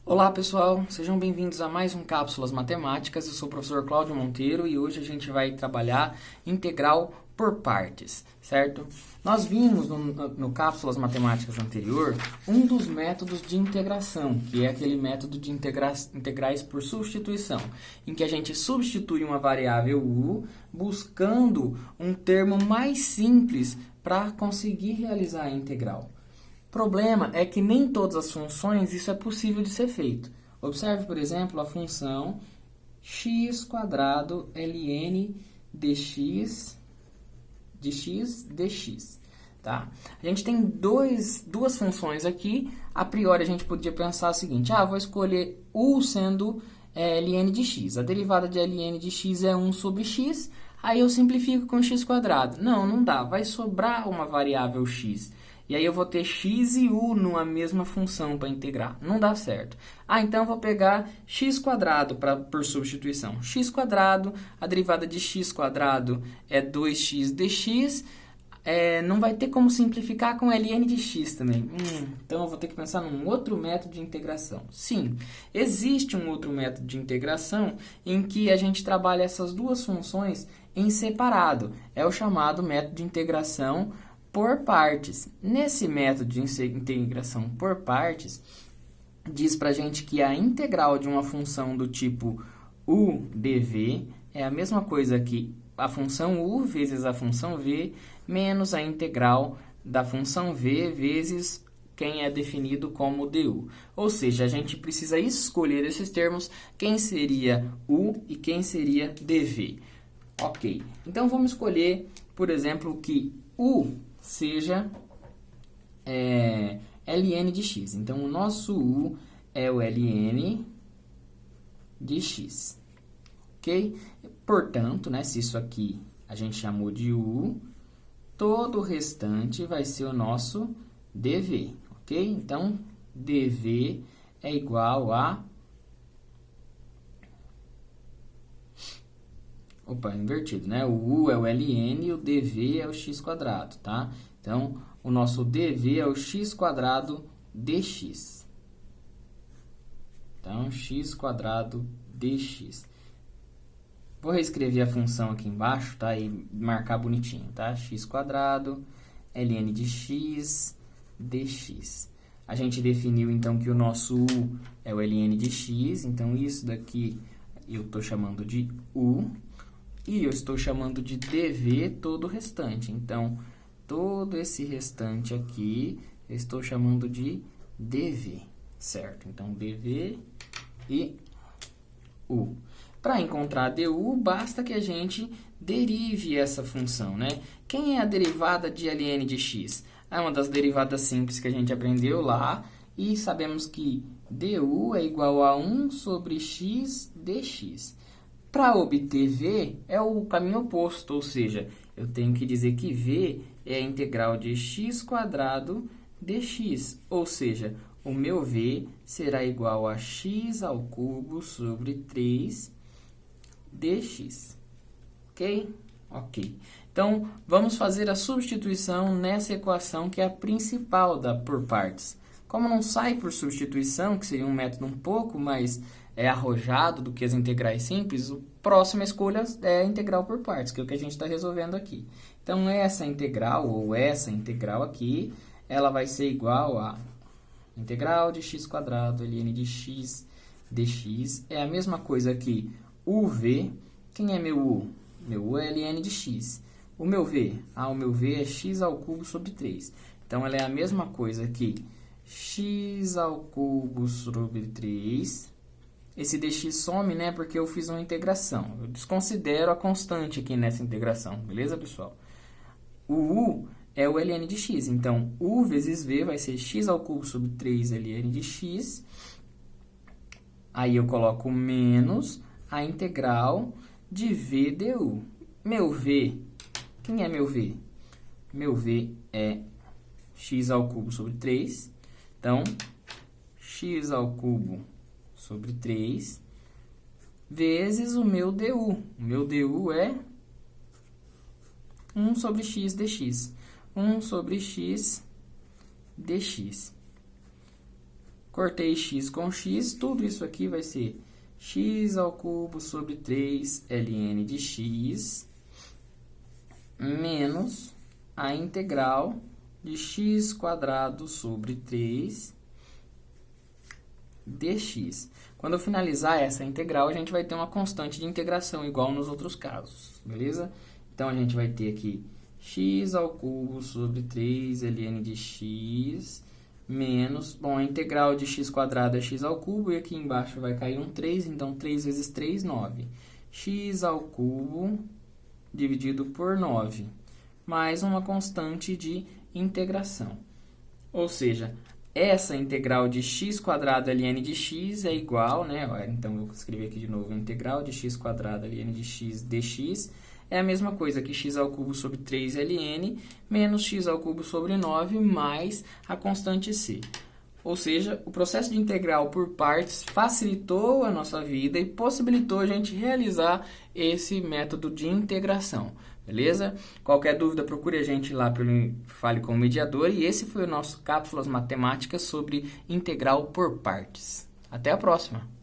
Olá pessoal, sejam bem-vindos a mais um Cápsulas Matemáticas. Eu sou o professor Cláudio Monteiro e hoje a gente vai trabalhar integral por partes, certo? Nós vimos no Cápsulas Matemáticas anterior um dos métodos de integração, que é aquele método de integrais por substituição, em que a gente substitui uma variável u buscando um termo mais simples para conseguir realizar a integral. O problema é que nem todas as funções isso é possível de ser feito. Observe, por exemplo, a função x² ln dx dx. Tá? A gente tem duas funções aqui. A priori, a gente podia pensar o seguinte. Vou escolher u sendo ln de x. A derivada de ln de x é 1 sobre x. Aí eu simplifico com x². Não dá. Vai sobrar uma variável x. E aí eu vou ter x e u numa mesma função para integrar. Não dá certo. Então eu vou pegar x² por substituição. x², a derivada de x² é 2x dx. Não vai ter como simplificar com ln de x também. Então eu vou ter que pensar num outro método de integração. Sim, existe um outro método de integração em que a gente trabalha essas duas funções em separado. É o chamado método de integração por partes. Nesse método de integração por partes, diz para a gente que a integral de uma função do tipo u dv é a mesma coisa que a função u vezes a função v menos a integral da função v vezes quem é definido como du. Ou seja, a gente precisa escolher esses termos, quem seria u e quem seria dv. Ok, então vamos escolher, por exemplo, que u seja ln de x. Então, o nosso u é o ln de x. Ok? Portanto, se isso aqui a gente chamou de u, todo o restante vai ser o nosso dv. Ok? Então, dv é igual a... invertido, né? O u é o ln e o dv é o x², tá? Então, o nosso dv é o x² dx. Então, x² dx. Vou reescrever a função aqui embaixo, tá? E marcar bonitinho, tá? x² ln de x dx. A gente definiu, então, que o nosso u é o ln de x. Então, isso daqui eu estou chamando de u. E eu estou chamando de dv todo o restante. Então, todo esse restante aqui, eu estou chamando de dv, certo? Então, dv e u. Para encontrar du, basta que a gente derive essa função, né? Quem é a derivada de ln de x? É uma das derivadas simples que a gente aprendeu lá. E sabemos que du é igual a 1 sobre x dx. Para obter v, é o caminho oposto, ou seja, eu tenho que dizer que v é a integral de x² dx, ou seja, o meu v será igual a x ao cubo sobre 3 dx. Ok? Ok. Então, vamos fazer a substituição nessa equação que é a principal da por partes. Como não sai por substituição, que seria um método um pouco mais arrojado do que as integrais simples, a próxima escolha é a integral por partes, que é o que a gente está resolvendo aqui. Então, essa integral, ou essa integral aqui, ela vai ser igual a integral de x² ln de x dx. É a mesma coisa que uv. Quem é meu u? Meu u é ln de x. O meu v? O meu v é x ao cubo sobre 3. Então, ela é a mesma coisa que x ao cubo sobre 3. Esse dx some, né? Porque eu fiz uma integração. Eu desconsidero a constante aqui nessa integração. Beleza, pessoal? O u é o ln de x. Então, u vezes v vai ser x ao cubo sobre 3 ln de x. Aí eu coloco menos a integral de v du. Meu v, quem é meu v? Meu v é x ao cubo sobre 3. Então, x ao cubo sobre 3 vezes o meu du. O meu du é 1 sobre x dx. 1 sobre x dx. Cortei x com x, tudo isso aqui vai ser x ao cubo sobre 3 ln de x menos a integral de x quadrado sobre 3 dx. Quando eu finalizar essa integral, a gente vai ter uma constante de integração, igual nos outros casos, beleza? Então, a gente vai ter aqui x ao cubo sobre 3 ln de x menos... Bom, a integral de x quadrado é x ao cubo, e aqui embaixo vai cair um 3, então 3 vezes 3, 9. X ao cubo dividido por 9, mais uma constante de integração. Ou seja, essa integral de x quadrado ln de x é igual, né? Então, eu vou escrever aqui de novo, a integral de x quadrado ln de x dx é a mesma coisa que x ao cubo sobre 3 ln menos x ao cubo sobre 9 mais a constante c. Ou seja, o processo de integral por partes facilitou a nossa vida e possibilitou a gente realizar esse método de integração. Beleza? Qualquer dúvida, procure a gente lá pelo Fale com o Mediador. E esse foi o nosso Cápsulas Matemáticas sobre integral por partes. Até a próxima!